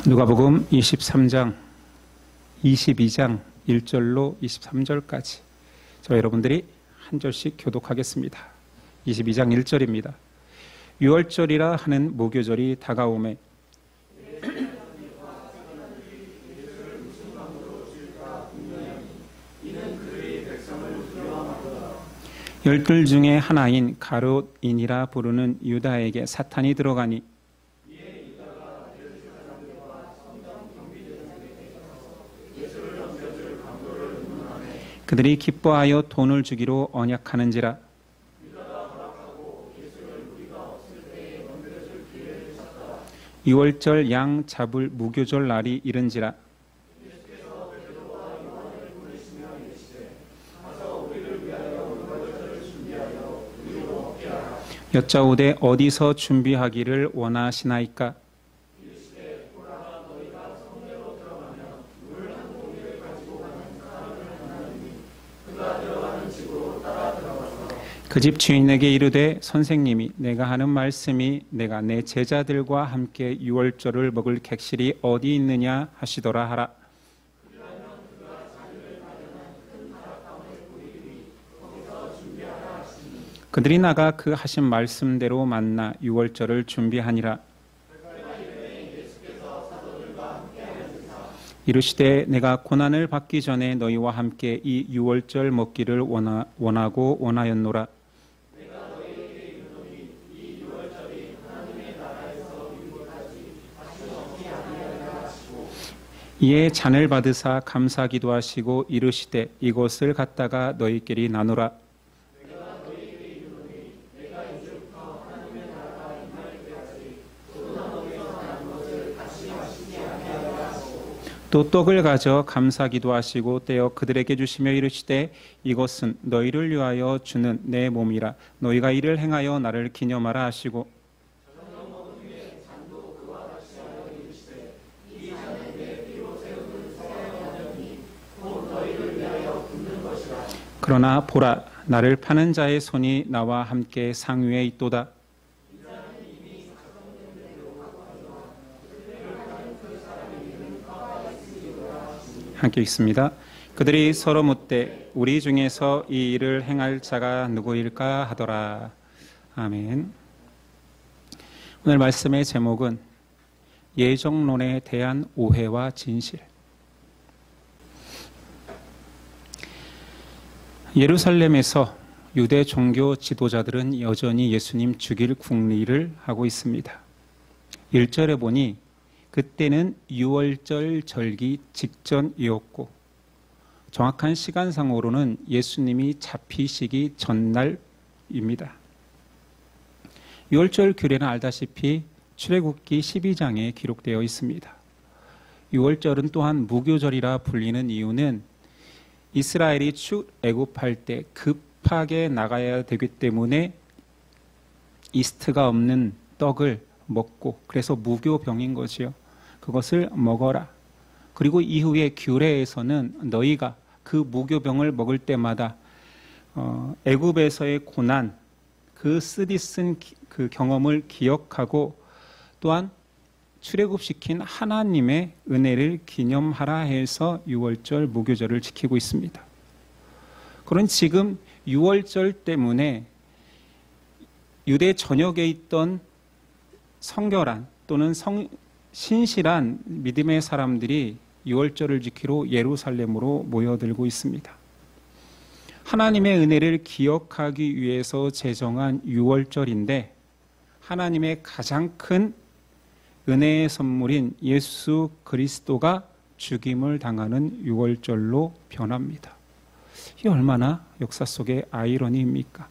누가복음 23장, 22장 1절로 23절까지 저 여러분들이 한 절씩 교독하겠습니다. 22장 1절입니다. 유월절이라 하는 무교절이 다가오매 열둘 중에 하나인 가롯인이라 부르는 유다에게 사탄이 들어가니 그들이 기뻐하여 돈을 주기로 언약하는지라. 유월절 양 잡을 무교절 날이 이른지라. 여짜오되 어디서 준비하기를 원하시나이까? 그 집 주인에게 이르되 선생님이 내가 하는 말씀이 내가 내 제자들과 함께 유월절을 먹을 객실이 어디 있느냐 하시더라 하라. 그들이 나가 그 하신 말씀대로 만나 유월절을 준비하니라. 이르시되 내가 고난을 받기 전에 너희와 함께 이 유월절 먹기를 원하고 원하였노라. 이에 잔을 받으사 감사 기도하시고 이르시되 이것을 갖다가 너희끼리 나누라. 또 떡을 가져 감사 기도하시고 떼어 그들에게 주시며 이르시되 이것은 너희를 위하여 주는 내 몸이라. 너희가 이를 행하여 나를 기념하라 하시고 그러나 보라, 나를 파는 자의 손이 나와 함께 상위에 있도다. 함께 읽습니다. 그들이 서로 묻되 우리 중에서 이 일을 행할 자가 누구일까 하더라. 아멘. 오늘 말씀의 제목은 예정론에 대한 오해와 진실. 예루살렘에서 유대 종교 지도자들은 여전히 예수님 죽일 궁리를 하고 있습니다. 1절에 보니 그때는 유월절 절기 직전이었고 정확한 시간상으로는 예수님이 잡히시기 전날입니다. 유월절 규례는 알다시피 출애굽기 12장에 기록되어 있습니다. 유월절은 또한 무교절이라 불리는 이유는 이스라엘이 출애굽할 때 급하게 나가야 되기 때문에 이스트가 없는 떡을 먹고 그래서 무교병인 거지요. 그것을 먹어라. 그리고 이후에 규례에서는 너희가 그 무교병을 먹을 때마다 애굽에서의 고난, 그 쓰디쓴 그 경험을 기억하고 또한 출애굽시킨 하나님의 은혜를 기념하라 해서 유월절 무교절을 지키고 있습니다. 그런 지금 유월절 때문에 유대 전역에 있던 성결한 또는 신실한 믿음의 사람들이 유월절을 지키러 예루살렘으로 모여들고 있습니다. 하나님의 은혜를 기억하기 위해서 제정한 유월절인데 하나님의 가장 큰 은혜의 선물인 예수 그리스도가 죽임을 당하는 유월절로 변합니다. 이게 얼마나 역사 속의 아이러니입니까?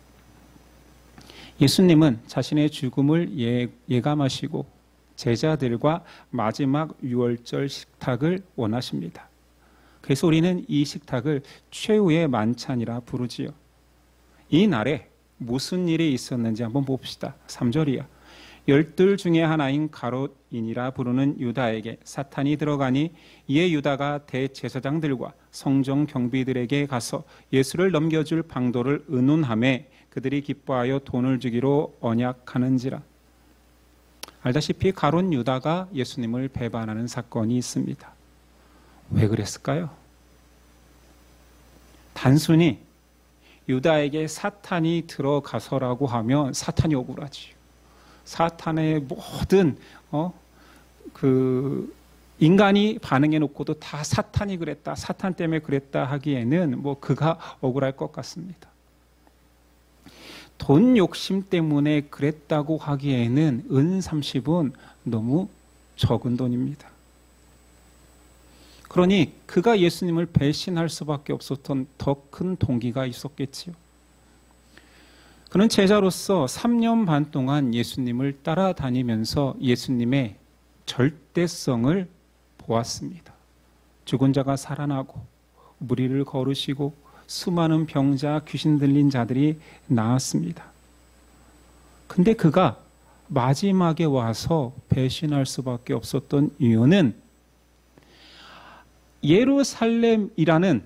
예수님은 자신의 죽음을 예감하시고 제자들과 마지막 유월절 식탁을 원하십니다. 그래서 우리는 이 식탁을 최후의 만찬이라 부르지요. 이 날에 무슨 일이 있었는지 한번 봅시다. 3절이야. 열둘 중에 하나인 가롯인이라 부르는 유다에게 사탄이 들어가니 이에 유다가 대제사장들과 성정 경비들에게 가서 예수를 넘겨줄 방도를 의논하매 그들이 기뻐하여 돈을 주기로 언약하는지라. 알다시피 가룟 유다가 예수님을 배반하는 사건이 있습니다. 왜 그랬을까요? 단순히 유다에게 사탄이 들어가서라고 하면 사탄이 억울하지요. 사탄의 모든 인간이 반응해 놓고도 다 사탄이 그랬다, 사탄 때문에 그랬다 하기에는 그가 억울할 것 같습니다. 돈 욕심 때문에 그랬다고 하기에는 은 30은 너무 적은 돈입니다. 그러니 그가 예수님을 배신할 수밖에 없었던 더 큰 동기가 있었겠지요. 그는 제자로서 3년 반 동안 예수님을 따라다니면서 예수님의 절대성을 보았습니다. 죽은 자가 살아나고 무리를 거르시고 수많은 병자, 귀신 들린 자들이 나았습니다. 근데 그가 마지막에 와서 배신할 수밖에 없었던 이유는 예루살렘이라는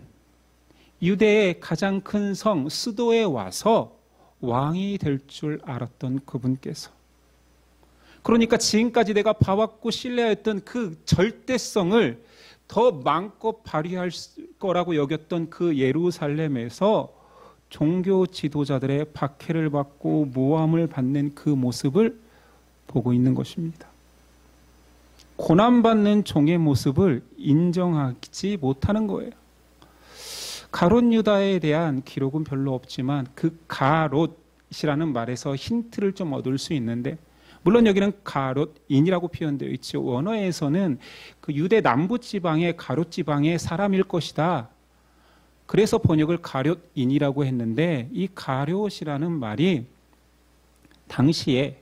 유대의 가장 큰 성 수도에 와서 왕이 될 줄 알았던 그분께서, 그러니까 지금까지 내가 봐왔고 신뢰했던 그 절대성을 더 마음껏 발휘할 거라고 여겼던 그 예루살렘에서 종교 지도자들의 박해를 받고 모함을 받는 그 모습을 보고 있는 것입니다. 고난받는 종의 모습을 인정하지 못하는 거예요. 가롯 유다에 대한 기록은 별로 없지만 그 가롯이라는 말에서 힌트를 좀 얻을 수 있는데, 물론 여기는 가롯인이라고 표현되어 있죠. 원어에서는 그 유대 남부 지방의 가롯 지방의 사람일 것이다. 그래서 번역을 가롯인이라고 했는데, 이 가롯이라는 말이 당시에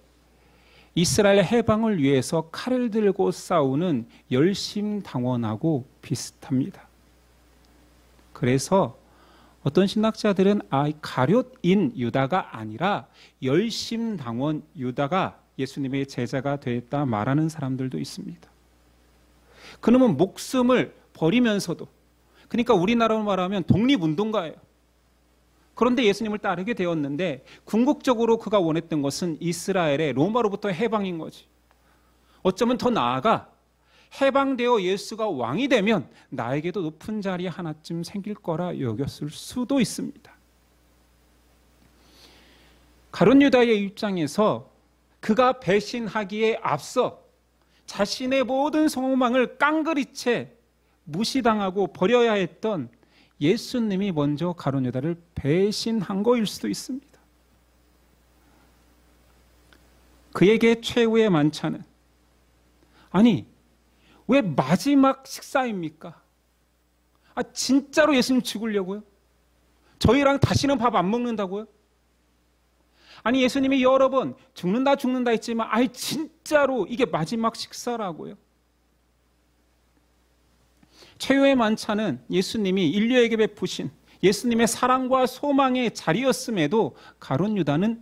이스라엘 해방을 위해서 칼을 들고 싸우는 열심당원하고 비슷합니다. 그래서 어떤 신학자들은 가롯인 유다가 아니라 열심당원 유다가 예수님의 제자가 되었다 말하는 사람들도 있습니다. 그놈은 목숨을 버리면서도, 그러니까 우리나라로 말하면 독립운동가예요. 그런데 예수님을 따르게 되었는데 궁극적으로 그가 원했던 것은 이스라엘의 로마로부터 해방인 거지. 어쩌면 더 나아가 해방되어 예수가 왕이 되면 나에게도 높은 자리 하나쯤 생길 거라 여겼을 수도 있습니다. 가룟 유다의 입장에서 그가 배신하기에 앞서 자신의 모든 소망을 깡그리 채 무시당하고 버려야 했던 예수님이 먼저 가룟 유다를 배신한 거일 수도 있습니다. 그에게 최후의 만찬은, 아니 왜 마지막 식사입니까? 진짜로 예수님 죽으려고요? 저희랑 다시는 밥 안 먹는다고요? 아니 예수님이 여러 번 죽는다 했지만 진짜로 이게 마지막 식사라고요? 최후의 만찬은 예수님이 인류에게 베푸신 예수님의 사랑과 소망의 자리였음에도 가룟 유다는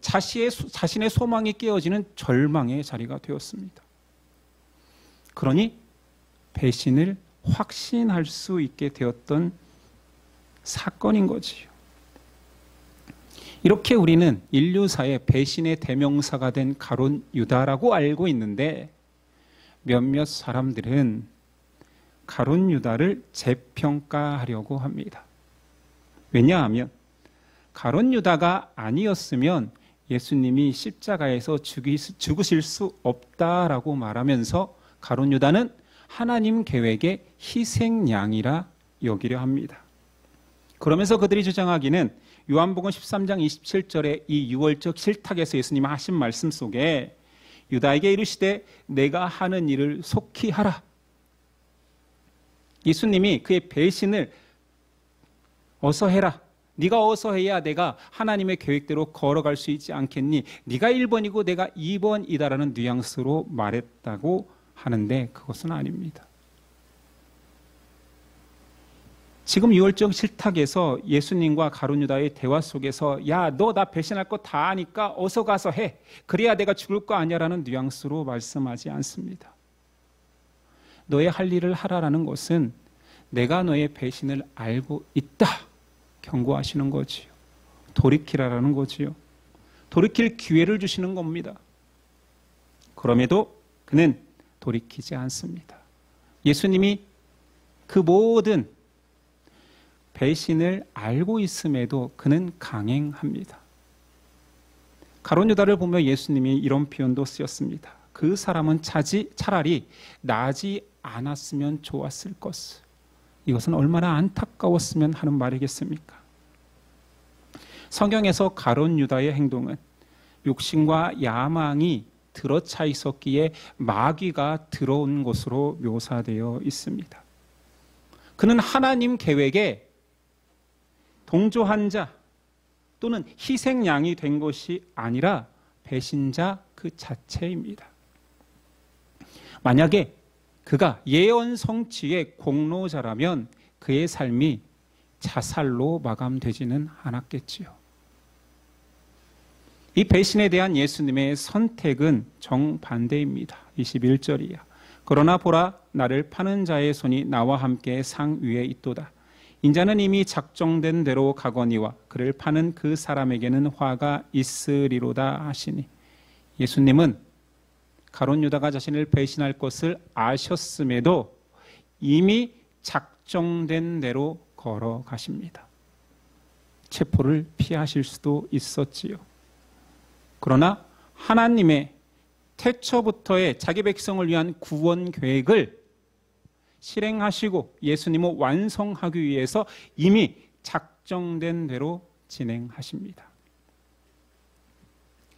자신의 소망이 깨어지는 절망의 자리가 되었습니다. 그러니 배신을 확신할 수 있게 되었던 사건인 거지요. 이렇게 우리는 인류사의 배신의 대명사가 된 가룟 유다라고 알고 있는데, 몇몇 사람들은 가룟 유다를 재평가하려고 합니다. 왜냐하면 가룟 유다가 아니었으면 예수님이 십자가에서 죽으실 수 없다라고 말하면서 가룟 유다는 하나님 계획의 희생양이라 여기려 합니다. 그러면서 그들이 주장하기는 요한복음 13장 27절의 이 유월절 실탁에서 예수님이 하신 말씀 속에 유다에게 이르시되 내가 하는 일을 속히 하라. 예수님이 그의 배신을 어서 해라. 네가 어서 해야 내가 하나님의 계획대로 걸어갈 수 있지 않겠니? 네가 1번이고 내가 2번이다라는 뉘앙스로 말했다고 하는데 그것은 아닙니다. 지금 유월절 실탁에서 예수님과 가룟 유다의 대화 속에서 야, 너 나 배신할 거 다 아니까 어서 가서 해. 그래야 내가 죽을 거 아니야라는 뉘앙스로 말씀하지 않습니다. 너의 할 일을 하라라는 것은 내가 너의 배신을 알고 있다 경고하시는 거지요. 돌이키라라는 거지요. 돌이킬 기회를 주시는 겁니다. 그럼에도 그는 돌이키지 않습니다. 예수님이 그 모든 배신을 알고 있음에도 그는 강행합니다. 가룟 유다를 보며 예수님이 이런 표현도 쓰였습니다. 그 사람은 차라리 나지 않았으면 좋았을 것을. 이것은 얼마나 안타까웠으면 하는 말이겠습니까? 성경에서 가룟 유다의 행동은 욕심과 야망이 들어차 있었기에 마귀가 들어온 것으로 묘사되어 있습니다. 그는 하나님 계획에 동조한 자 또는 희생양이 된 것이 아니라 배신자 그 자체입니다. 만약에 그가 예언 성취의 공로자라면 그의 삶이 자살로 마감되지는 않았겠지요. 이 배신에 대한 예수님의 선택은 정반대입니다. 21절이야. 그러나 보라, 나를 파는 자의 손이 나와 함께 상 위에 있도다. 인자는 이미 작정된 대로 가거니와 그를 파는 그 사람에게는 화가 있으리로다 하시니. 예수님은 가룟 유다가 자신을 배신할 것을 아셨음에도 이미 작정된 대로 걸어가십니다. 체포를 피하실 수도 있었지요. 그러나 하나님의 태초부터의 자기 백성을 위한 구원 계획을 실행하시고 예수님을 완성하기 위해서 이미 작정된 대로 진행하십니다.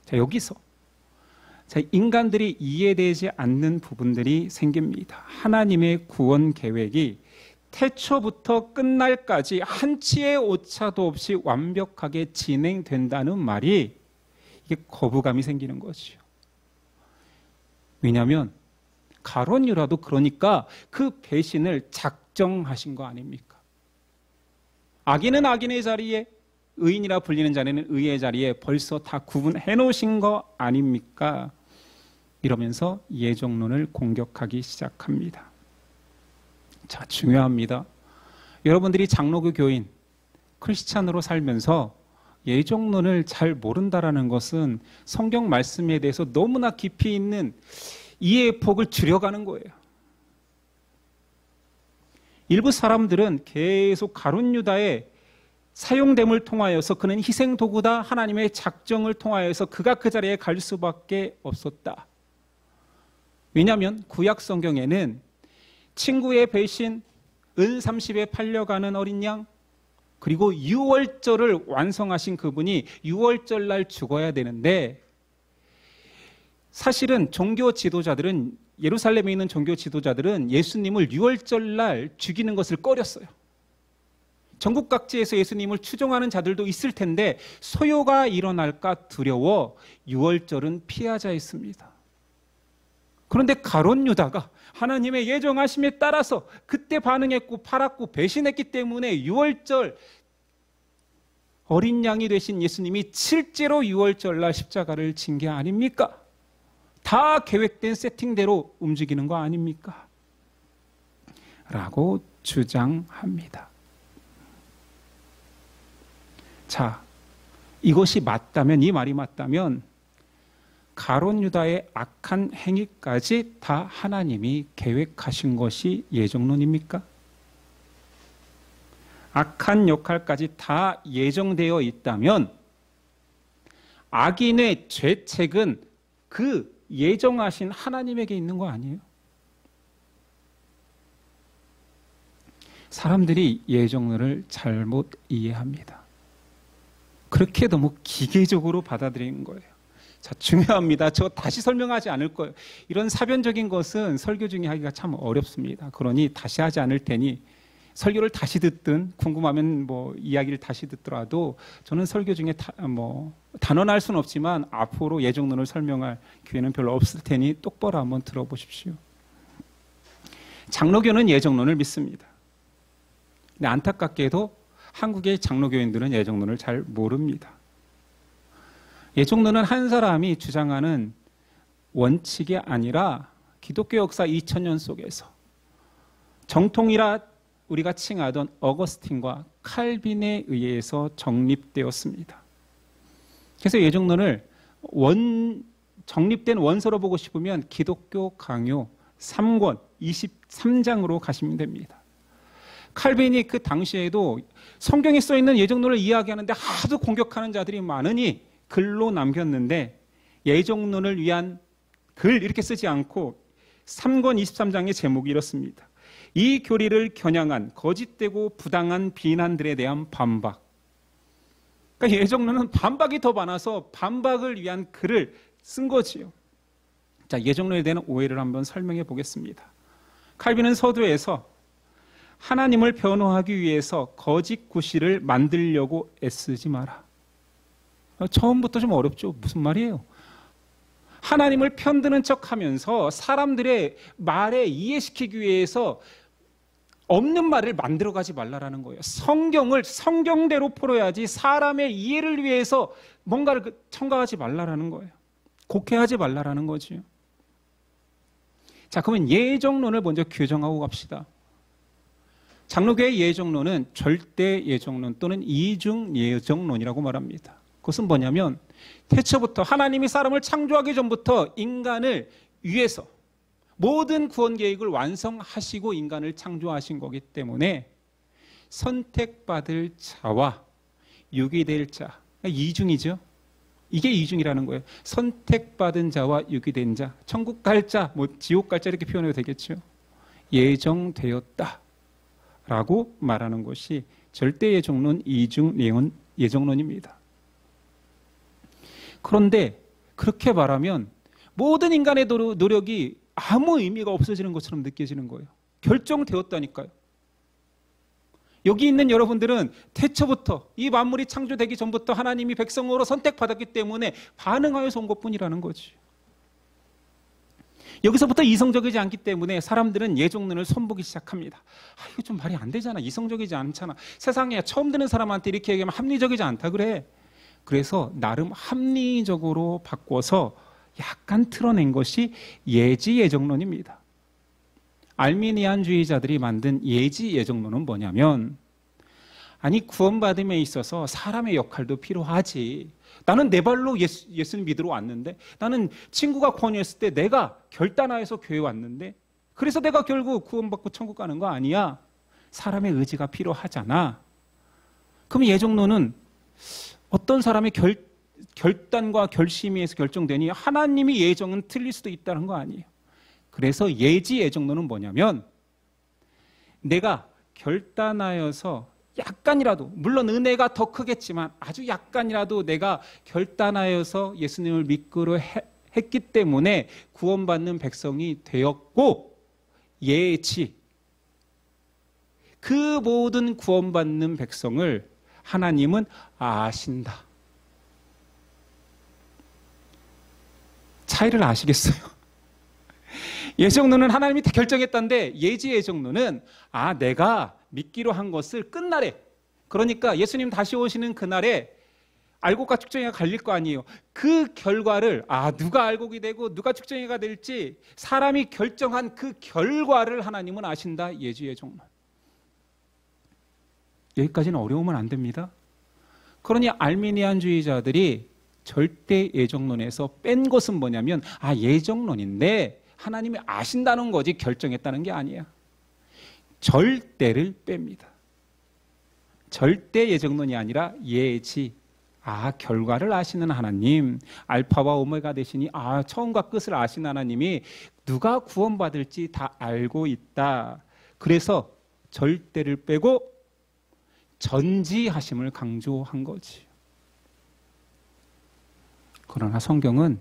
자, 여기서 인간들이 이해되지 않는 부분들이 생깁니다. 하나님의 구원 계획이 태초부터 끝날까지 한치의 오차도 없이 완벽하게 진행된다는 말이 이게 거부감이 생기는 거죠. 왜냐하면 가룟 유다도 그러니까 그 배신을 작정하신 거 아닙니까? 악인은 악인의 자리에, 의인이라 불리는 자는 의의 자리에 벌써 다 구분해 놓으신 거 아닙니까? 이러면서 예정론을 공격하기 시작합니다. 자, 중요합니다. 여러분들이 장로교 교인, 크리스찬으로 살면서 예정론을 잘 모른다라는 것은 성경 말씀에 대해서 너무나 깊이 있는 이해의 폭을 줄여가는 거예요. 일부 사람들은 계속 가룟 유다의 사용됨을 통하여서 그는 희생 도구다, 하나님의 작정을 통하여서 그가 그 자리에 갈 수밖에 없었다. 왜냐하면 구약 성경에는 친구의 배신, 은 30에 팔려가는 어린 양, 그리고 유월절을 완성하신 그분이 유월절 날 죽어야 되는데, 사실은 종교 지도자들은, 예루살렘에 있는 종교 지도자들은 예수님을 유월절 날 죽이는 것을 꺼렸어요. 전국 각지에서 예수님을 추종하는 자들도 있을 텐데 소요가 일어날까 두려워 유월절은 피하자 했습니다. 그런데 가룟 유다가 하나님의 예정하심에 따라서 그때 반응했고 팔았고 배신했기 때문에 유월절 어린 양이 되신 예수님이 실제로 유월절날 십자가를 진 게 아닙니까? 다 계획된 세팅대로 움직이는 거 아닙니까? 라고 주장합니다. 자, 이것이 맞다면, 이 말이 맞다면 가룟 유다의 악한 행위까지 다 하나님이 계획하신 것이 예정론입니까? 악한 역할까지 다 예정되어 있다면 악인의 죄책은 그 예정하신 하나님에게 있는 거 아니에요? 사람들이 예정론을 잘못 이해합니다. 그렇게 너무 기계적으로 받아들이는 거예요. 자, 중요합니다. 저 다시 설명하지 않을 거예요. 이런 사변적인 것은 설교 중에 하기가 참 어렵습니다. 그러니 다시 하지 않을 테니 설교를 다시 듣든 궁금하면 이야기를 다시 듣더라도 저는 설교 중에 단언할 수는 없지만 앞으로 예정론을 설명할 기회는 별로 없을 테니 똑바로 한번 들어보십시오. 장로교는 예정론을 믿습니다. 근데 안타깝게도 한국의 장로교인들은 예정론을 잘 모릅니다. 예정론은 한 사람이 주장하는 원칙이 아니라 기독교 역사 2000년 속에서 정통이라 우리가 칭하던 어거스틴과 칼빈에 의해서 정립되었습니다. 그래서 예정론을 정립된 원서로 보고 싶으면 기독교 강요 3권 23장으로 가시면 됩니다. 칼빈이 그 당시에도 성경에 써있는 예정론을 이야기하는데 하도 공격하는 자들이 많으니 글로 남겼는데 예정론을 위한 글 이렇게 쓰지 않고 3권 23장의 제목이 이렇습니다. 이 교리를 겨냥한 거짓되고 부당한 비난들에 대한 반박. 그러니까 예정론은 반박이 더 많아서 반박을 위한 글을 쓴 거지요. 자, 예정론에 대한 오해를 한번 설명해 보겠습니다. 칼빈은 서두에서 하나님을 변호하기 위해서 거짓 구실을 만들려고 애쓰지 마라. 처음부터 좀 어렵죠. 무슨 말이에요? 하나님을 편드는 척하면서 사람들의 말에 이해시키기 위해서 없는 말을 만들어가지 말라라는 거예요. 성경을 성경대로 풀어야지 사람의 이해를 위해서 뭔가를 첨가하지 말라라는 거예요. 곡해하지 말라라는 거지요. 자, 그러면 예정론을 먼저 규정하고 갑시다. 장로교의 예정론은 절대 예정론 또는 이중 예정론이라고 말합니다. 그것은 뭐냐면 태초부터 하나님이 사람을 창조하기 전부터 인간을 위해서 모든 구원 계획을 완성하시고 인간을 창조하신 거기 때문에 선택받을 자와 유기될 자, 이중이죠. 이게 이중이라는 거예요. 선택받은 자와 유기된 자, 천국 갈 자, 지옥 갈 자 이렇게 표현해도 되겠죠. 예정되었다 라고 말하는 것이 절대 예정론, 이중 예정론입니다. 그런데 그렇게 말하면 모든 인간의 노력이 아무 의미가 없어지는 것처럼 느껴지는 거예요. 결정되었다니까요. 여기 있는 여러분들은 태초부터 이 만물이 창조되기 전부터 하나님이 백성으로 선택받았기 때문에 반응하여서 온 것뿐이라는 거지. 여기서부터 이성적이지 않기 때문에 사람들은 예정론을 손보기 시작합니다. 이거 좀 말이 안 되잖아. 이성적이지 않잖아. 세상에 처음 듣는 사람한테 이렇게 얘기하면 합리적이지 않다 그래. 그래서 나름 합리적으로 바꿔서 약간 틀어낸 것이 예지 예정론입니다. 알미니안주의자들이 만든 예지 예정론은 뭐냐면, 아니 구원받음에 있어서 사람의 역할도 필요하지. 나는 내 발로 예수님 믿으러 왔는데, 나는 친구가 권유했을 때 내가 결단하여서 교회 왔는데, 그래서 내가 결국 구원받고 천국 가는 거 아니야. 사람의 의지가 필요하잖아. 그럼 예정론은 어떤 사람의 결단과 결심에 의해서 결정되니 하나님의 예정은 틀릴 수도 있다는 거 아니에요. 그래서 예지 예정론은 뭐냐면, 내가 결단하여서 약간이라도, 물론 은혜가 더 크겠지만 아주 약간이라도 내가 결단하여서 예수님을 믿기로 했기 때문에 구원받는 백성이 되었고, 예지, 그 모든 구원받는 백성을 하나님은 아신다. 차이를 아시겠어요? 예정론은 하나님이 다 결정했다는데, 예지 예정론은 내가 믿기로 한 것을 끝날에, 그러니까 예수님 다시 오시는 그날에 알곡과 측정이가 갈릴 거 아니에요. 그 결과를 누가 알곡이 되고 누가 측정이가 될지 사람이 결정한 그 결과를 하나님은 아신다. 예지 예정론. 여기까지는 어려우면 안 됩니다. 그러니 알미니안주의자들이 절대 예정론에서 뺀 것은 뭐냐면, 예정론인데 하나님이 아신다는 거지 결정했다는 게 아니야. 절대를 뺍니다. 절대 예정론이 아니라 예지. 결과를 아시는 하나님, 알파와 오메가 되시니 처음과 끝을 아시는 하나님이 누가 구원받을지 다 알고 있다. 그래서 절대를 빼고 전지하심을 강조한 거지. 그러나 성경은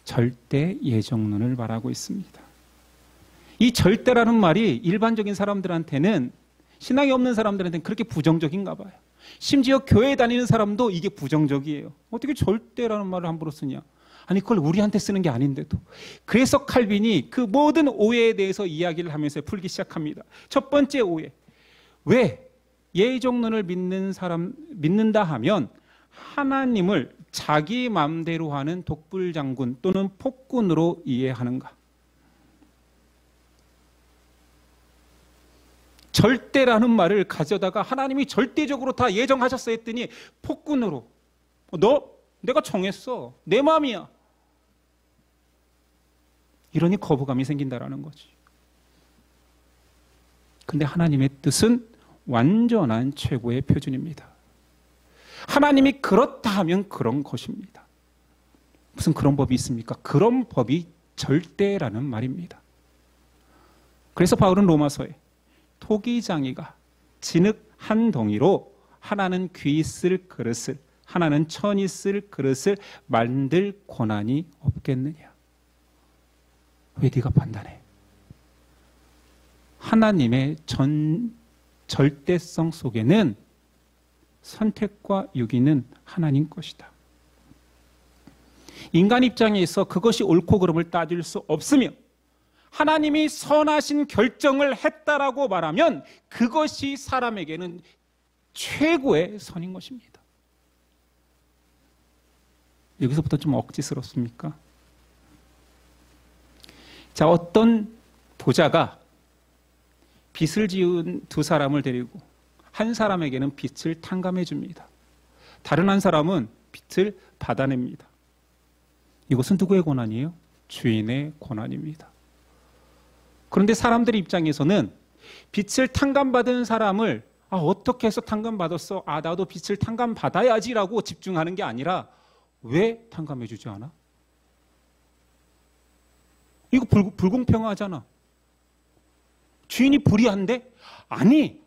절대 예정론을 말하고 있습니다. 이 절대라는 말이 일반적인 사람들한테는, 신앙이 없는 사람들한테는 그렇게 부정적인가 봐요. 심지어 교회 다니는 사람도 이게 부정적이에요. 어떻게 절대라는 말을 함부로 쓰냐. 그걸 우리한테 쓰는 게 아닌데도. 그래서 칼빈이 그 모든 오해에 대해서 이야기를 하면서 풀기 시작합니다. 첫 번째 오해. 왜 예정론을 믿는다 하면 하나님을 자기 마음대로 하는 독불장군 또는 폭군으로 이해하는가? 절대라는 말을 가져다가 하나님이 절대적으로 다 예정하셨어 했더니 폭군으로, 내가 정했어. 내 마음이야. 이러니 거부감이 생긴다라는 거지. 근데 하나님의 뜻은 완전한 최고의 표준입니다. 하나님이 그렇다 하면 그런 것입니다. 무슨 그런 법이 있습니까? 그런 법이 절대라는 말입니다. 그래서 바울은 로마서에 토기장이가 진흙 한 덩이로 하나는 귀 쓸 그릇을, 하나는 천이 쓸 그릇을 만들 고난이 없겠느냐. 왜 네가 판단해? 하나님의 절대성 속에는 선택과 유기는 하나님 것이다. 인간 입장에서 그것이 옳고 그름을 따질 수 없으며 하나님이 선하신 결정을 했다라고 말하면 그것이 사람에게는 최고의 선인 것입니다. 여기서부터 좀 억지스럽습니까? 자, 어떤 부자가 빚을 지은 두 사람을 데리고 한 사람에게는 빚을 탕감해 줍니다. 다른 한 사람은 빚을 받아냅니다. 이것은 누구의 고난이에요? 주인의 고난입니다. 그런데 사람들의 입장에서는 빚을 탕감받은 사람을 어떻게 해서 탕감받았어? 나도 빚을 탕감받아야지라고 집중하는 게 아니라 왜 탕감해 주지 않아? 이거 불공평하잖아. 주인이 불의한데? 아니,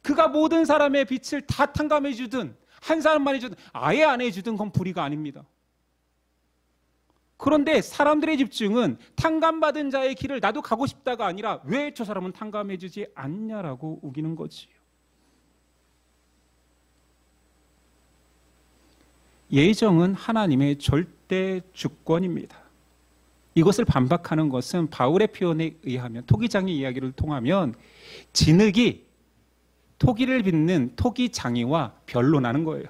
그가 모든 사람의 빚을 다 탕감해 주든 한 사람만 해주든 아예 안 해주든 그건 불의가 아닙니다. 그런데 사람들의 집중은 탕감받은 자의 길을 나도 가고 싶다가 아니라 왜 저 사람은 탕감해 주지 않냐라고 우기는 거지요. 예정은 하나님의 절대 주권입니다. 이것을 반박하는 것은 바울의 표현에 의하면, 토기장의 이야기를 통하면 진흙이 토기를 빚는 토기장이와 변론하는 거예요.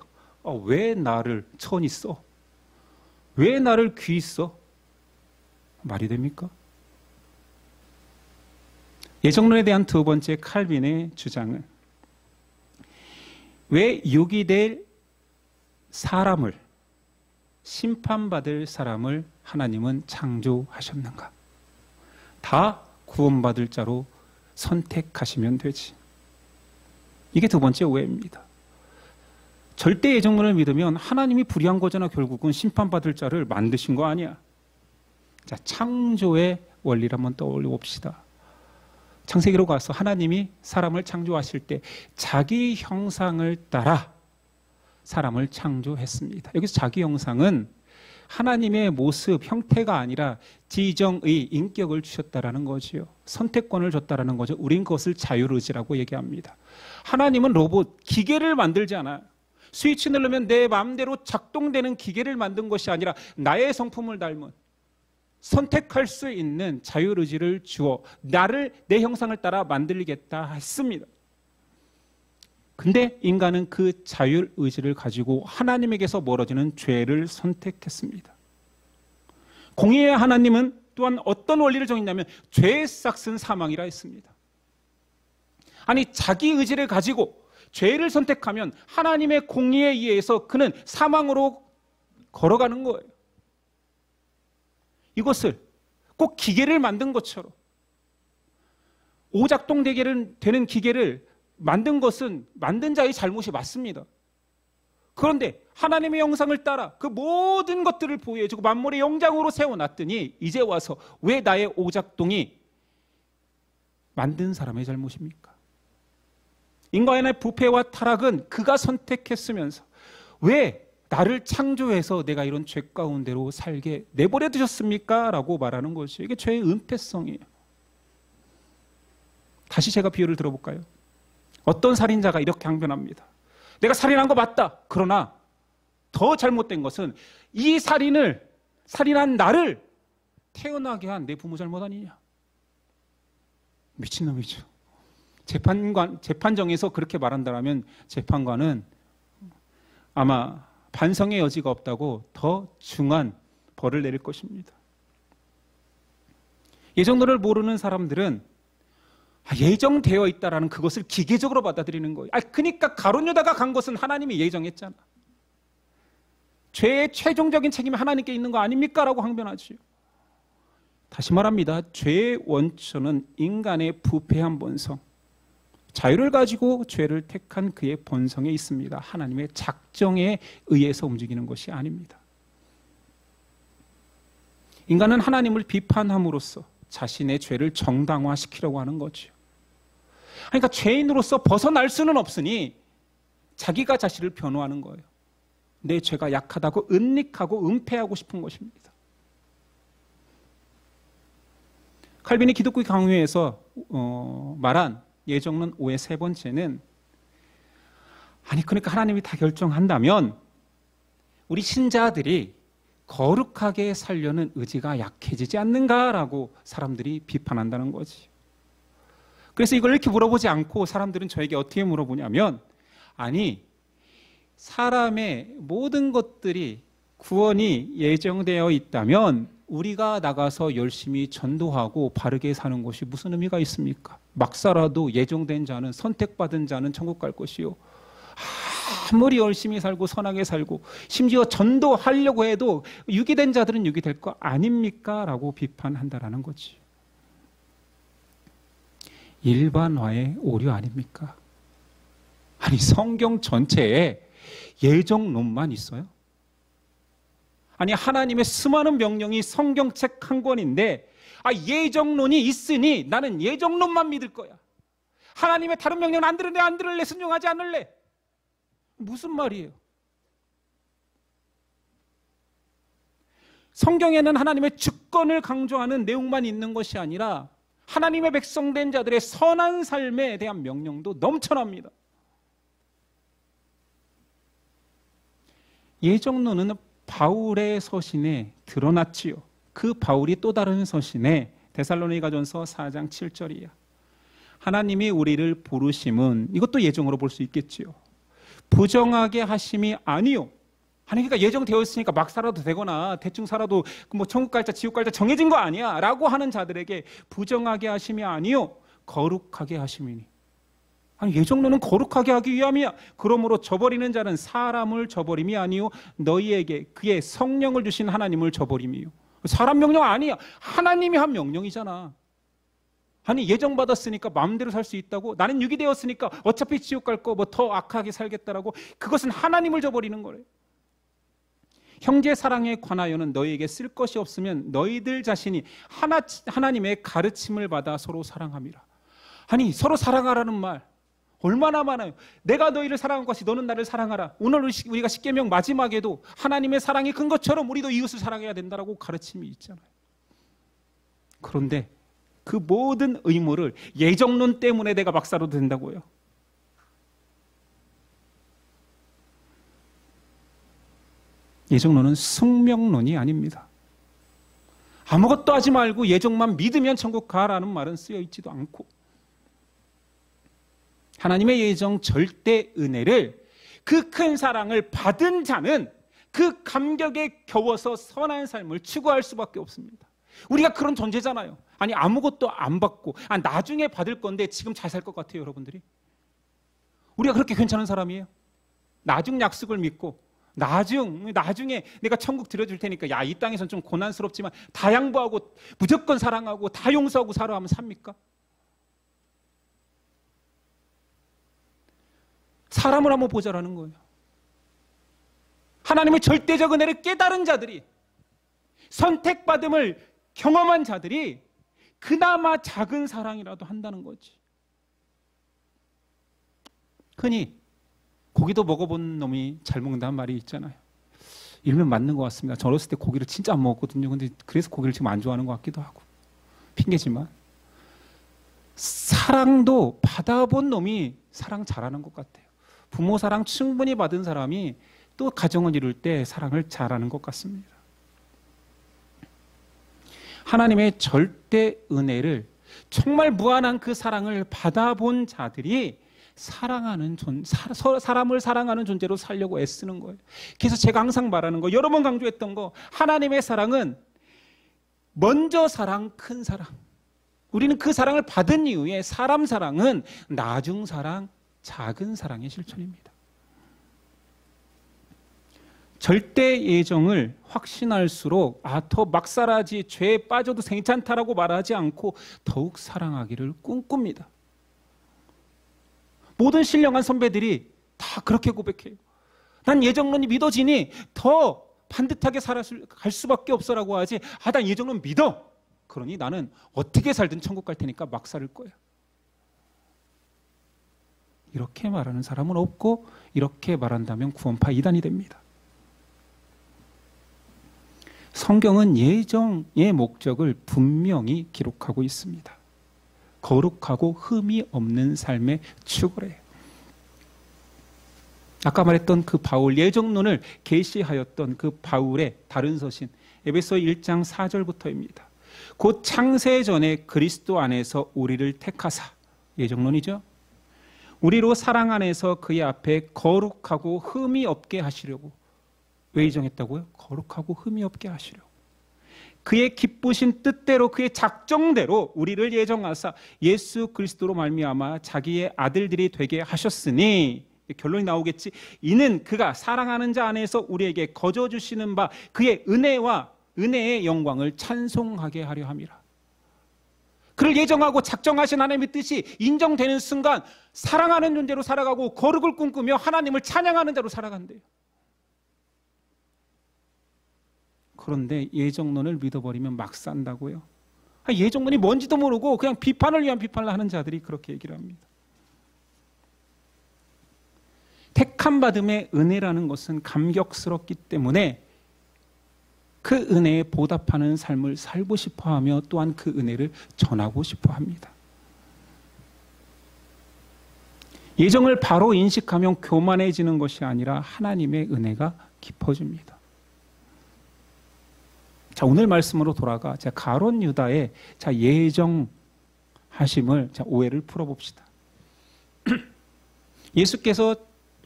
왜 나를 천이 써? 왜 나를 귀 써? 말이 됩니까? 예정론에 대한 두 번째 칼빈의 주장은 왜 육이 될 사람을, 심판받을 사람을 하나님은 창조하셨는가? 다 구원받을 자로 선택하시면 되지. 이게 두 번째 오해입니다. 절대 예정론을 믿으면 하나님이 불의한 거잖아. 결국은 심판받을 자를 만드신 거 아니야. 자, 창조의 원리를 한번 떠올려 봅시다. 창세기로 가서 하나님이 사람을 창조하실 때 자기 형상을 따라 사람을 창조했습니다. 여기서 자기 형상은 하나님의 모습, 형태가 아니라 지정의 인격을 주셨다라는 거지요. 선택권을 줬다라는 거죠. 우린 그것을 자율의지라고 얘기합니다. 하나님은 로봇, 기계를 만들지 않아요. 스위치 누르면 내 마음대로 작동되는 기계를 만든 것이 아니라 나의 성품을 닮은 선택할 수 있는 자율의지를 주어 나를 내 형상을 따라 만들겠다 했습니다. 근데 인간은 그 자율의지를 가지고 하나님에게서 멀어지는 죄를 선택했습니다. 공의의 하나님은 또한 어떤 원리를 정했냐면 죄의 싹은 사망이라 했습니다. 아니, 자기 의지를 가지고 죄를 선택하면 하나님의 공의에 의해서 그는 사망으로 걸어가는 거예요. 이것을 꼭 기계를 만든 것처럼 오작동 되는 기계를 만든 것은 만든 자의 잘못이 맞습니다. 그런데 하나님의 형상을 따라 그 모든 것들을 보호해주고 만물의 영장으로 세워놨더니 이제 와서 왜 나의 오작동이 만든 사람의 잘못입니까? 인간의 부패와 타락은 그가 선택했으면서 왜 나를 창조해서 내가 이런 죄 가운데로 살게 내버려 두셨습니까? 라고 말하는 것이 이게 죄의 은폐성이에요. 다시 제가 비유를 들어볼까요? 어떤 살인자가 이렇게 항변합니다. 내가 살인한 거 맞다. 그러나 더 잘못된 것은 이 살인한 나를 태어나게 한 내 부모 잘못 아니냐. 미친놈이죠. 재판정에서 그렇게 말한다면 재판관은 아마 반성의 여지가 없다고 더 중한 벌을 내릴 것입니다. 예정론을 모르는 사람들은 예정되어 있다라는 그것을 기계적으로 받아들이는 거예요. 그러니까 가룟 유다가 간 것은 하나님이 예정했잖아. 죄의 최종적인 책임이 하나님께 있는 거 아닙니까? 라고 항변하지요. 다시 말합니다. 죄의 원천은 인간의 부패한 본성, 자유를 가지고 죄를 택한 그의 본성에 있습니다. 하나님의 작정에 의해서 움직이는 것이 아닙니다. 인간은 하나님을 비판함으로써 자신의 죄를 정당화시키려고 하는 거죠. 그러니까 죄인으로서 벗어날 수는 없으니 자기가 자신을 변호하는 거예요. 내 죄가 약하다고 은닉하고 은폐하고 싶은 것입니다. 칼빈이 기독교 강요에서 말한 예정론 5의 세 번째는, 아니 그러니까 하나님이 다 결정한다면 우리 신자들이 거룩하게 살려는 의지가 약해지지 않는가라고 사람들이 비판한다는 거지. 그래서 이걸 이렇게 물어보지 않고 사람들은 저에게 어떻게 물어보냐면, 아니 사람의 모든 것들이 구원이 예정되어 있다면 우리가 나가서 열심히 전도하고 바르게 사는 것이 무슨 의미가 있습니까? 막 살아도 예정된 자는, 선택받은 자는 천국 갈 것이요, 아무리 열심히 살고 선하게 살고 심지어 전도하려고 해도 유기된 자들은 유기될 거 아닙니까? 라고 비판한다라는 거지. 일반화의 오류 아닙니까? 아니 성경 전체에 예정론만 있어요? 아니 하나님의 수많은 명령이 성경책 한 권인데 예정론이 있으니 나는 예정론만 믿을 거야, 하나님의 다른 명령은 안 들을래, 안 들을래, 순종하지 않을래. 무슨 말이에요? 성경에는 하나님의 주권을 강조하는 내용만 있는 것이 아니라 하나님의 백성된 자들의 선한 삶에 대한 명령도 넘쳐납니다. 예정론은 바울의 서신에 드러났지요. 그 바울이 또 다른 서신에 데살로니가전서 4장 7절이야. 하나님이 우리를 부르심은, 이것도 예정으로 볼 수 있겠지요, 부정하게 하심이 아니요. 아니 그러니까 예정되어 있으니까 막 살아도 되거나 대충 살아도 뭐 천국 갈자 지옥 갈자 정해진 거 아니야 라고 하는 자들에게 부정하게 하심이 아니요 거룩하게 하심이니. 아니 예정론은 거룩하게 하기 위함이야. 그러므로 저버리는 자는 사람을 저버림이 아니요 너희에게 그의 성령을 주신 하나님을 저버림이요. 사람 명령 아니야, 하나님이 한 명령이잖아. 아니 예정받았으니까 마음대로 살 수 있다고, 나는 유기되었으니까 어차피 지옥 갈 거 뭐 더 악하게 살겠다라고, 그것은 하나님을 저버리는 거래. 형제 사랑에 관하여는 너희에게 쓸 것이 없으면 너희들 자신이 하나님의 가르침을 받아 서로 사랑함이라. 아니 서로 사랑하라는 말 얼마나 많아요. 내가 너희를 사랑한 것이 너는 나를 사랑하라. 오늘 우리가 십계명 마지막에도 하나님의 사랑이 큰 것처럼 우리도 이웃을 사랑해야 된다라고 가르침이 있잖아요. 그런데 그 모든 의무를 예정론 때문에 내가 막 살아도 된다고요? 예정론은 숙명론이 아닙니다. 아무것도 하지 말고 예정만 믿으면 천국 가라는 말은 쓰여 있지도 않고, 하나님의 예정 절대 은혜를, 그 큰 사랑을 받은 자는 그 감격에 겨워서 선한 삶을 추구할 수밖에 없습니다. 우리가 그런 존재잖아요. 아니 아무것도 안 받고 나중에 받을 건데 지금 잘 살 것 같아요, 여러분들이? 우리가 그렇게 괜찮은 사람이에요? 나중 약속을 믿고 나중에 내가 천국 들여줄 테니까 야, 이 땅에선 좀 고난스럽지만 다 양보하고 무조건 사랑하고 다 용서하고 살아 하면 삽니까? 사람을 한번 보자라는 거예요. 하나님의 절대적 은혜를 깨달은 자들이, 선택받음을 경험한 자들이 그나마 작은 사랑이라도 한다는 거지. 흔히 고기도 먹어본 놈이 잘 먹는다는 말이 있잖아요. 일면 맞는 것 같습니다. 저 어렸을 때 고기를 진짜 안 먹었거든요. 근데 그래서 고기를 지금 안 좋아하는 것 같기도 하고. 핑계지만 사랑도 받아본 놈이 사랑 잘하는 것 같아요. 부모 사랑 충분히 받은 사람이 또 가정을 이룰 때 사랑을 잘하는 것 같습니다. 하나님의 절대 은혜를, 정말 무한한 그 사랑을 받아본 자들이 사람을 사랑하는 존재로 살려고 애쓰는 거예요. 그래서 제가 항상 말하는 거, 여러 번 강조했던 거, 하나님의 사랑은 먼저 사랑, 큰 사랑. 우리는 그 사랑을 받은 이후에 사람 사랑은 나중 사랑, 작은 사랑의 실천입니다. 절대 예정을 확신할수록 더 막 살아야지, 죄에 빠져도 괜찮다라고 말하지 않고 더욱 사랑하기를 꿈꿉니다. 모든 신령한 선배들이 다 그렇게 고백해요. 난 예정론이 믿어지니 더 반듯하게 살아갈 수밖에 없어라고 하지, 난 예정론 믿어. 그러니 나는 어떻게 살든 천국 갈 테니까 막 살을 거야. 이렇게 말하는 사람은 없고, 이렇게 말한다면 구원파 이단이 됩니다. 성경은 예정의 목적을 분명히 기록하고 있습니다. 거룩하고 흠이 없는 삶의 추구래요. 아까 말했던 그 바울, 예정론을 계시하였던 그 바울의 다른 서신 에베소 1장 4절부터입니다. 곧 창세 전에 그리스도 안에서 우리를 택하사, 예정론이죠. 우리로 사랑 안에서 그의 앞에 거룩하고 흠이 없게 하시려고. 왜 예정했다고요? 거룩하고 흠이 없게 하시려고. 그의 기쁘신 뜻대로, 그의 작정대로 우리를 예정하사 예수 그리스도로 말미암아 자기의 아들들이 되게 하셨으니, 결론이 나오겠지. 이는 그가 사랑하는 자 안에서 우리에게 거저 주시는 바 그의 은혜와 은혜의 영광을 찬송하게 하려 함이라. 그를 예정하고 작정하신 하나님의 뜻이 인정되는 순간 사랑하는 존재로 살아가고 거룩을 꿈꾸며 하나님을 찬양하는 자로 살아간대요. 그런데 예정론을 믿어버리면 막 산다고요? 예정론이 뭔지도 모르고 그냥 비판을 위한 비판을 하는 자들이 그렇게 얘기를 합니다. 택함 받음의 은혜라는 것은 감격스럽기 때문에 그 은혜에 보답하는 삶을 살고 싶어하며 또한 그 은혜를 전하고 싶어합니다. 예정을 바로 인식하면 교만해지는 것이 아니라 하나님의 은혜가 깊어집니다. 자, 오늘 말씀으로 돌아가 가론 유다의 예정하심을 오해를 풀어봅시다. 예수께서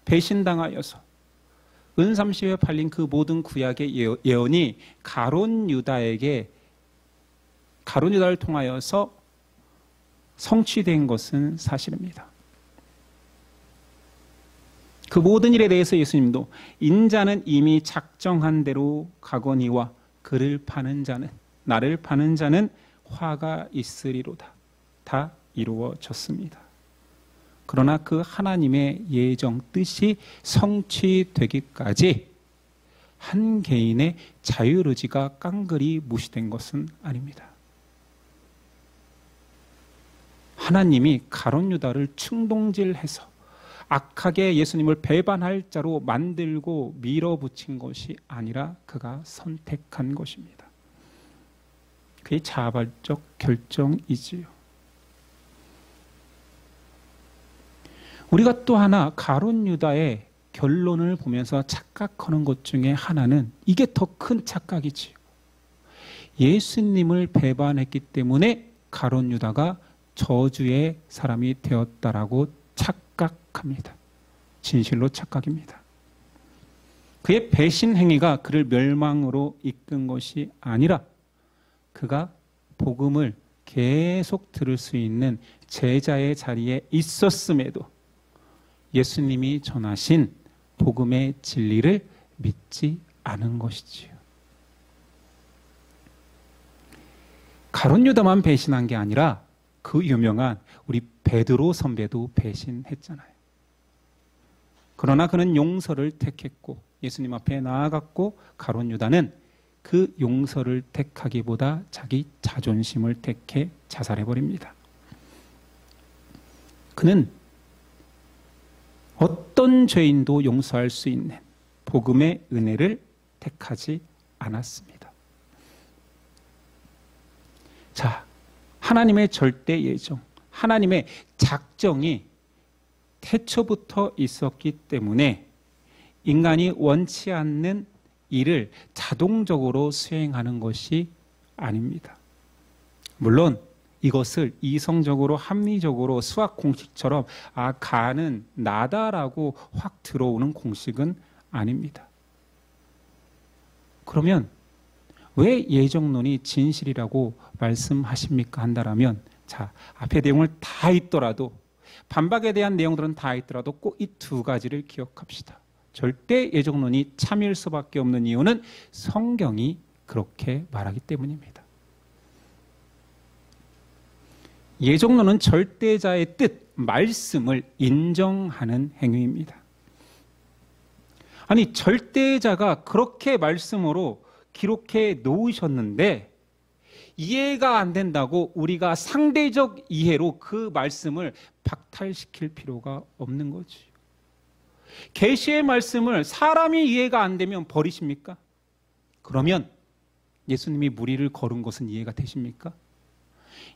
배신당하여서 은30에 팔린 그 모든 구약의 예언이 가론 유다를 통하여서 성취된 것은 사실입니다. 그 모든 일에 대해서 예수님도 인자는 이미 작정한 대로 가거니와 그를 파는 자는, 나를 파는 자는 화가 있으리로다. 다 이루어졌습니다. 그러나 그 하나님의 예정 뜻이 성취되기까지 한 개인의 자유의지가 깡그리 무시된 것은 아닙니다. 하나님이 가룟 유다를 충동질해서 악하게 예수님을 배반할 자로 만들고 밀어붙인 것이 아니라 그가 선택한 것입니다. 그의 자발적 결정이지요. 우리가 또 하나 가룟 유다의 결론을 보면서 착각하는 것 중에 하나는 이게 더 큰 착각이지요. 예수님을 배반했기 때문에 가룟 유다가 저주의 사람이 되었다라고 착각합니다. 진실로 착각입니다. 그의 배신 행위가 그를 멸망으로 이끈 것이 아니라 그가 복음을 계속 들을 수 있는 제자의 자리에 있었음에도 예수님이 전하신 복음의 진리를 믿지 않은 것이지요. 가룟 유다만 배신한 게 아니라 그 유명한 우리 베드로 선배도 배신했잖아요. 그러나 그는 용서를 택했고 예수님 앞에 나아갔고, 가룟 유다는 그 용서를 택하기보다 자기 자존심을 택해 자살해버립니다. 그는 어떤 죄인도 용서할 수 있는 복음의 은혜를 택하지 않았습니다. 자, 하나님의 절대 예정, 하나님의 작정이 태초부터 있었기 때문에 인간이 원치 않는 일을 자동적으로 수행하는 것이 아닙니다. 물론 이것을 이성적으로 합리적으로 수학 공식처럼 가는 나다라고 확 들어오는 공식은 아닙니다. 그러면 왜 예정론이 진실이라고 말씀하십니까? 한다라면, 자, 앞에 내용을 다 있더라도, 반박에 대한 내용들은 다 있더라도 꼭 이 두 가지를 기억합시다. 절대 예정론이 참일 수밖에 없는 이유는 성경이 그렇게 말하기 때문입니다. 예정론은 절대자의 뜻, 말씀을 인정하는 행위입니다. 아니, 절대자가 그렇게 말씀으로 기록해 놓으셨는데 이해가 안 된다고 우리가 상대적 이해로 그 말씀을 박탈시킬 필요가 없는 거지. 계시의 말씀을 사람이 이해가 안 되면 버리십니까? 그러면 예수님이 무리를 걸은 것은 이해가 되십니까?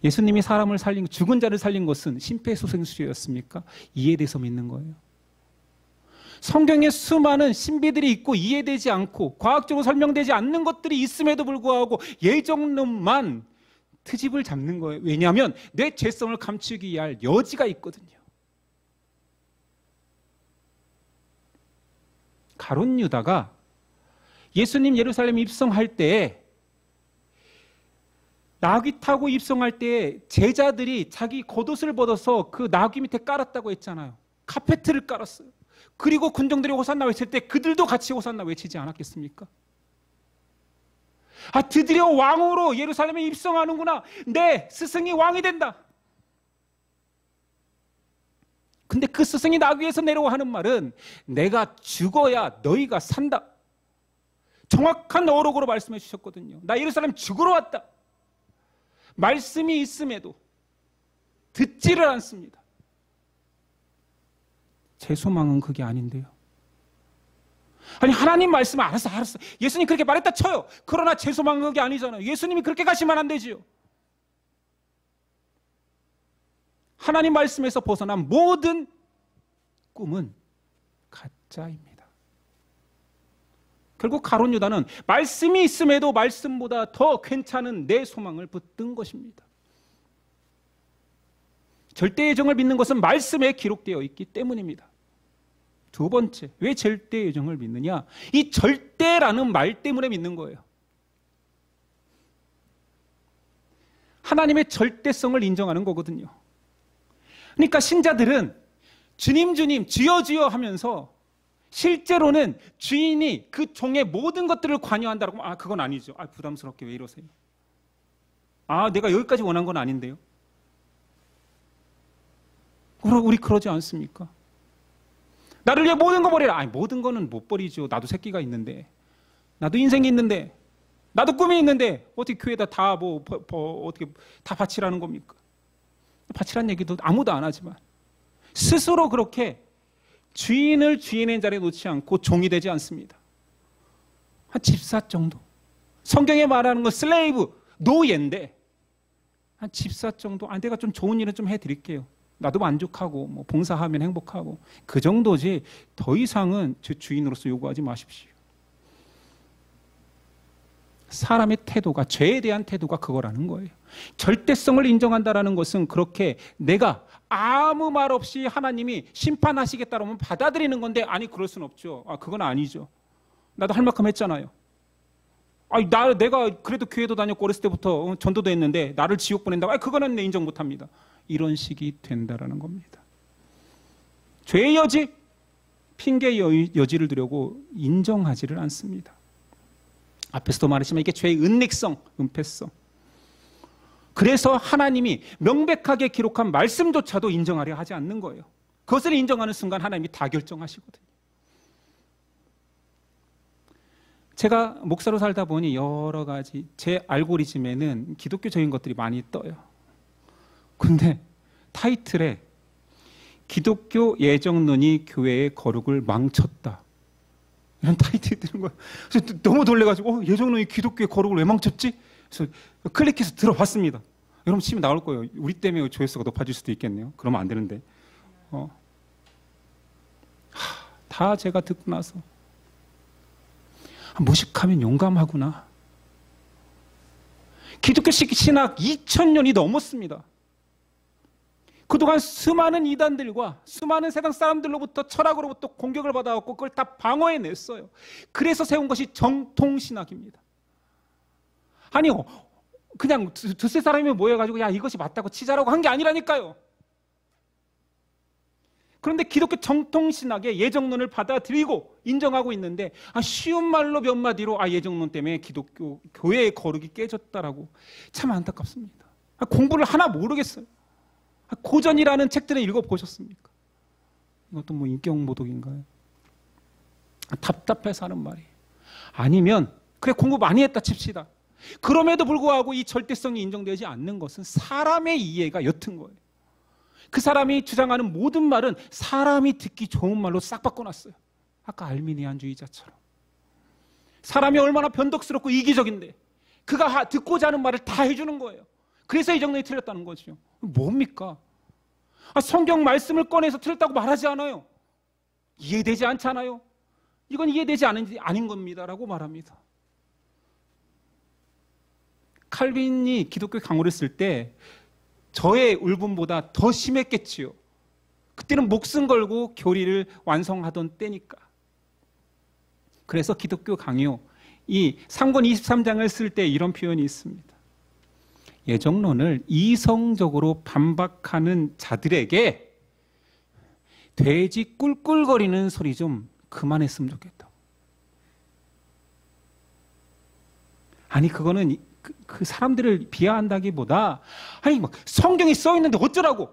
예수님이 사람을 살린, 죽은 자를 살린 것은 심폐소생술이었습니까? 이해돼서 믿는 거예요. 성경에 수많은 신비들이 있고 이해되지 않고 과학적으로 설명되지 않는 것들이 있음에도 불구하고 예정론만 트집을 잡는 거예요. 왜냐하면 내 죄성을 감추기 위할 여지가 있거든요. 가룟 유다가 예수님 예루살렘 입성할 때에 나귀 타고 입성할 때에 제자들이 자기 겉옷을 벗어서 그 나귀 밑에 깔았다고 했잖아요. 카페트를 깔았어요. 그리고 군정들이 호산나 외칠 때 그들도 같이 호산나 외치지 않았겠습니까? 아, 드디어 왕으로 예루살렘에 입성하는구나. 내 스승이 왕이 된다. 근데 그 스승이 나귀에서 내려와 하는 말은 내가 죽어야 너희가 산다. 정확한 어록으로 말씀해 주셨거든요. 나 예루살렘 죽으러 왔다. 말씀이 있음에도 듣지를 않습니다. 제 소망은 그게 아닌데요. 아니, 하나님 말씀을 알았어. 예수님 그렇게 말했다 쳐요. 그러나 제 소망은 그게 아니잖아요. 예수님이 그렇게 가시면 안 되지요. 하나님 말씀에서 벗어난 모든 꿈은 가짜입니다. 결국 가룟 유다는 말씀이 있음에도 말씀보다 더 괜찮은 내 소망을 붙든 것입니다. 절대 예정을 믿는 것은 말씀에 기록되어 있기 때문입니다. 두 번째, 왜 절대 예정을 믿느냐? 이 절대라는 말 때문에 믿는 거예요. 하나님의 절대성을 인정하는 거거든요. 그러니까 신자들은 주님 주님 주여 주여 하면서 실제로는 주인이 그 종의 모든 것들을 관여한다고 하면 그건 아니죠. 부담스럽게 왜 이러세요? 내가 여기까지 원한 건 아닌데요. 우리 그러지 않습니까? 나를 위해 모든 거 버리라. 모든 거는 못 버리죠. 나도 새끼가 있는데, 나도 인생이 있는데, 나도 꿈이 있는데 어떻게 교회에다 다 어떻게 다 바치라는 겁니까? 바치라는 얘기도 아무도 안 하지만 스스로 그렇게 주인을 주인의 자리에 놓지 않고 종이 되지 않습니다. 한 집사 정도. 성경에 말하는 건 슬레이브, 노예인데 한 집사 정도. 내가 좀 좋은 일은 좀 해드릴게요. 나도 만족하고 봉사하면 행복하고 그 정도지 더 이상은 제 주인으로서 요구하지 마십시오. 사람의 태도가, 죄에 대한 태도가 그거라는 거예요. 절대성을 인정한다는 것은 그렇게 내가 아무 말 없이 하나님이 심판하시겠다면 받아들이는 건데, 그럴 수는 없죠. 그건 아니죠. 나도 할 만큼 했잖아요. 내가 그래도 교회도 다녔고 어렸을 때부터 전도도 했는데 나를 지옥 보낸다고? 그거는 내 인정 못합니다. 이런 식이 된다라는 겁니다. 죄의 여지, 핑계의 여지를 두려고 인정하지를 않습니다. 앞에서도 말했지만 이게 죄의 은닉성, 은폐성. 그래서 하나님이 명백하게 기록한 말씀조차도 인정하려 하지 않는 거예요. 그것을 인정하는 순간 하나님이 다 결정하시거든요. 제가 목사로 살다 보니 여러 가지 제 알고리즘에는 기독교적인 것들이 많이 떠요. 근데 타이틀에 기독교 예정론이 교회의 거룩을 망쳤다, 이런 타이틀이 뜨는 거예요. 그래서 너무 놀래가지고 예정론이 기독교의 거룩을 왜 망쳤지? 그래서 클릭해서 들어봤습니다. 여러분 치면 나올 거예요. 우리 때문에 조회수가 높아질 수도 있겠네요. 그러면 안 되는데. 다 제가 듣고 나서 무식하면 용감하구나. 기독교 신학 2000년이 넘었습니다. 그동안 수많은 이단들과 수많은 세상 사람들로부터 철학으로부터 공격을 받아왔고 그걸 다 방어해냈어요. 그래서 세운 것이 정통신학입니다. 아니요, 그냥 두세 사람이 모여가지고 이것이 맞다고 치자라고 한 게 아니라니까요. 그런데 기독교 정통신학의 예정론을 받아들이고 인정하고 있는데 쉬운 말로 몇 마디로 예정론 때문에 기독교 교회의 거룩이 깨졌다라고. 참 안타깝습니다. 공부를 하나 모르겠어요. 고전이라는 책들을 읽어보셨습니까? 이것도 뭐 인격모독인가요? 답답해서 하는 말이에요. 아니면 그래 공부 많이 했다 칩시다. 그럼에도 불구하고 이 절대성이 인정되지 않는 것은 사람의 이해가 옅은 거예요. 그 사람이 주장하는 모든 말은 사람이 듣기 좋은 말로 싹 바꿔놨어요. 아까 알미니안주의자처럼. 사람이 얼마나 변덕스럽고 이기적인데 그가 듣고자 하는 말을 다 해주는 거예요. 그래서 이 정론이 틀렸다는 거죠. 뭡니까? 성경 말씀을 꺼내서 틀렸다고 말하지 않아요. 이해되지 않잖아요. 이건 이해되지 아닌 겁니다라고 말합니다. 칼빈이 기독교 강호를 쓸 때 저의 울분보다 더 심했겠지요. 그때는 목숨 걸고 교리를 완성하던 때니까. 그래서 기독교 강요 이 3권 23장을 쓸 때 이런 표현이 있습니다. 예정론을 이성적으로 반박하는 자들에게 돼지 꿀꿀거리는 소리 좀 그만했으면 좋겠다고. 아니 그거는 그 사람들을 비하한다기보다 막 성경이 써 있는데 어쩌라고?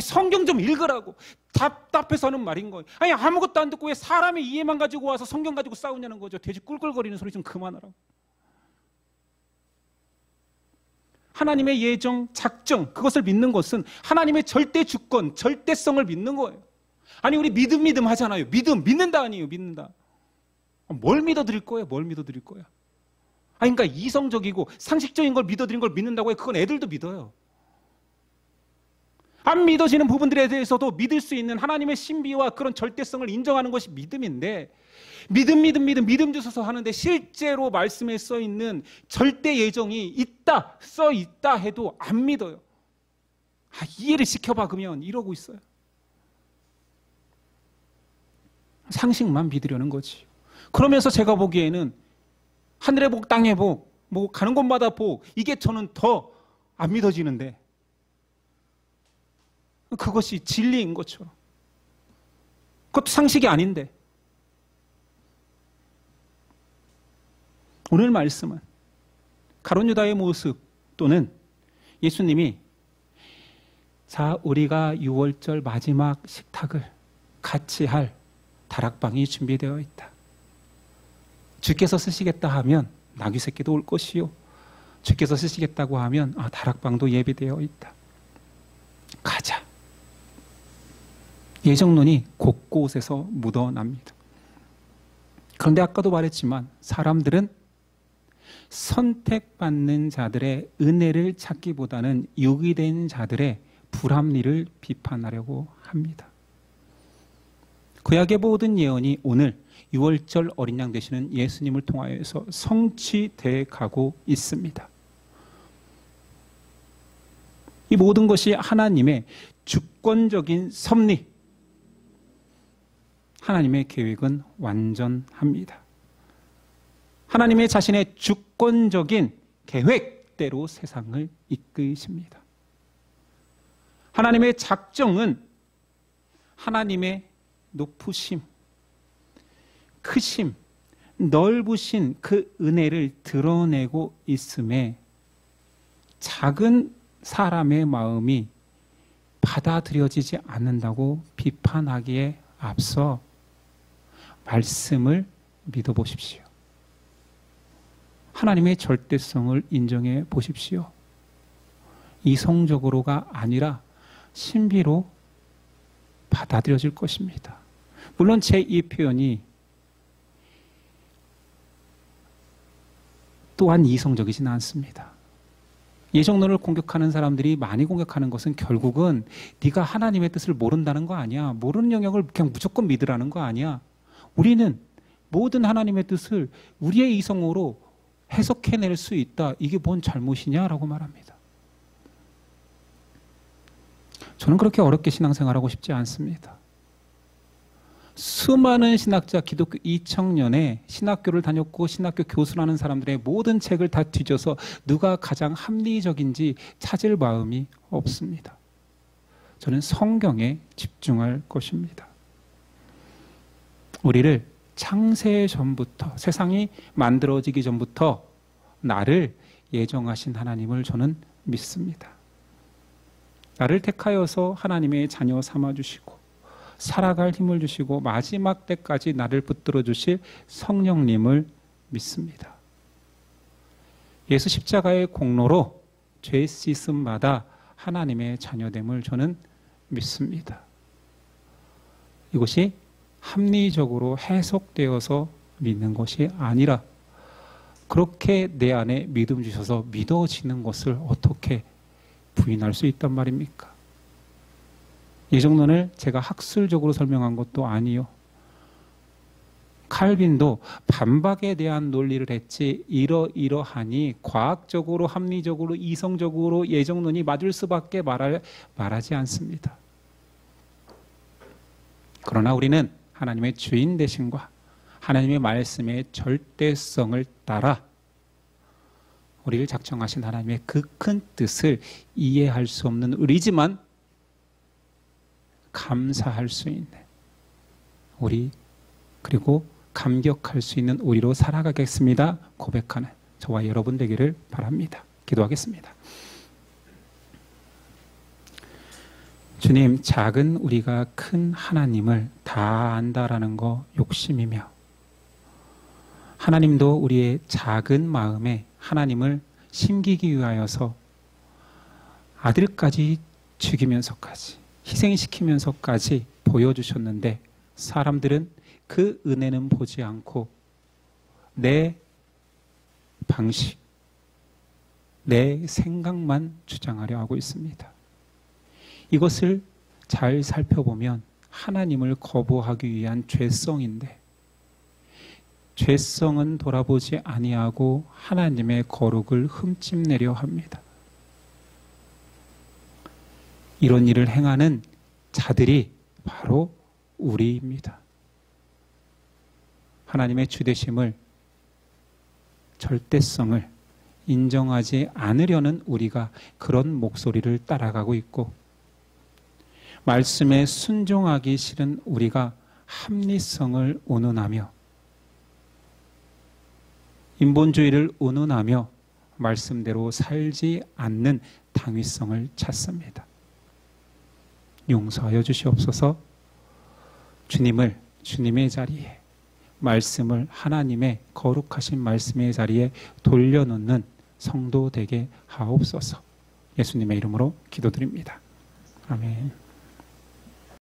성경 좀 읽으라고. 답답해서 하는 말인 거예요. 아무것도 안 듣고 왜 사람의 이해만 가지고 와서 성경 가지고 싸우냐는 거죠. 돼지 꿀꿀거리는 소리 좀 그만하라고. 하나님의 예정, 작정, 그것을 믿는 것은 하나님의 절대 주권, 절대성을 믿는 거예요. 아니 우리 믿음 하잖아요. 믿는다 아니에요. 믿는다. 뭘 믿어드릴 거예요? 뭘 믿어드릴 거야? 그러니까 이성적이고 상식적인 걸 믿어드린 걸 믿는다고 해요. 그건 애들도 믿어요. 안 믿어지는 부분들에 대해서도 믿을 수 있는 하나님의 신비와 그런 절대성을 인정하는 것이 믿음인데 믿음 주셔서 하는데 실제로 말씀에 써 있는 절대 예정이 써 있다 해도 안 믿어요. 이해를 시켜봐 그러면 이러고 있어요. 상식만 믿으려는 거지. 그러면서 제가 보기에는 하늘의 복, 땅의 복, 뭐 가는 곳마다 복, 이게 저는 더 안 믿어지는데 그것이 진리인 것처럼. 그것도 상식이 아닌데. 오늘 말씀은 가룟 유다의 모습 또는 예수님이 우리가 6월절 마지막 식탁을 같이 할 다락방이 준비되어 있다. 주께서 쓰시겠다 하면 나귀 새끼도 올 것이요. 주께서 쓰시겠다고 하면 다락방도 예비되어 있다. 가자. 예정론이 곳곳에서 묻어납니다. 그런데 아까도 말했지만 사람들은 선택받는 자들의 은혜를 찾기보다는 유기된 자들의 불합리를 비판하려고 합니다. 구약의 모든 예언이 오늘 6월절 어린 양 되시는 예수님을 통하여서 성취돼 가고 있습니다. 이 모든 것이 하나님의 주권적인 섭리, 하나님의 계획은 완전합니다. 하나님의 자신의 주권적인 계획대로 세상을 이끄십니다. 하나님의 작정은 하나님의 높으심, 크심, 넓으신 그 은혜를 드러내고 있음에 작은 사람의 마음이 받아들여지지 않는다고 비판하기에 앞서 말씀을 믿어보십시오. 하나님의 절대성을 인정해 보십시오. 이성적으로가 아니라 신비로 받아들여질 것입니다. 물론 제 이 표현이 또한 이성적이진 않습니다. 예정론을 공격하는 사람들이 많이 공격하는 것은 결국은 네가 하나님의 뜻을 모른다는 거 아니야. 모르는 영역을 그냥 무조건 믿으라는 거 아니야. 우리는 모든 하나님의 뜻을 우리의 이성으로 해석해낼 수 있다. 이게 뭔 잘못이냐라고 말합니다. 저는 그렇게 어렵게 신앙생활하고 싶지 않습니다. 수많은 신학자, 기독교 2000년에 신학교를 다녔고 신학교 교수라는 사람들의 모든 책을 다 뒤져서 누가 가장 합리적인지 찾을 마음이 없습니다. 저는 성경에 집중할 것입니다. 우리를 창세 전부터, 세상이 만들어지기 전부터 나를 예정하신 하나님을 저는 믿습니다. 나를 택하여서 하나님의 자녀 삼아주시고 살아갈 힘을 주시고 마지막 때까지 나를 붙들어 주실 성령님을 믿습니다. 예수 십자가의 공로로 죄 씻음받아 하나님의 자녀됨을 저는 믿습니다. 이것이 합리적으로 해석되어서 믿는 것이 아니라 그렇게 내 안에 믿음 주셔서 믿어지는 것을 어떻게 부인할 수 있단 말입니까? 이 정도는 제가 학술적으로 설명한 것도 아니요. 칼빈도 반박에 대한 논리를 했지 이러이러하니 과학적으로 합리적으로 이성적으로 예정론이 맞을 수밖에 말하지 않습니다. 그러나 우리는 하나님의 주인 되심과 하나님의 말씀의 절대성을 따라 우리를 작정하신 하나님의 그 큰 뜻을 이해할 수 없는 우리지만 감사할 수 있는 우리, 그리고 감격할 수 있는 우리로 살아가겠습니다 고백하는 저와 여러분 되기를 바랍니다. 기도하겠습니다. 주님, 작은 우리가 큰 하나님을 다 안다라는 거 욕심이며 하나님도 우리의 작은 마음에 하나님을 심기기 위하여서 아들까지 죽이면서까지 희생시키면서까지 보여주셨는데 사람들은 그 은혜는 보지 않고 내 방식, 내 생각만 주장하려 하고 있습니다. 이것을 잘 살펴보면 하나님을 거부하기 위한 죄성인데 죄성은 돌아보지 아니하고 하나님의 거룩을 흠집내려 합니다. 이런 일을 행하는 자들이 바로 우리입니다. 하나님의 주되심을, 절대성을 인정하지 않으려는 우리가 그런 목소리를 따라가고 있고 말씀에 순종하기 싫은 우리가 합리성을 운운하며 인본주의를 운운하며 말씀대로 살지 않는 당위성을 찾습니다. 용서하여 주시옵소서. 주님을 주님의 자리에, 말씀을 하나님의 거룩하신 말씀의 자리에 돌려놓는 성도 되게 하옵소서. 예수님의 이름으로 기도드립니다. 아멘.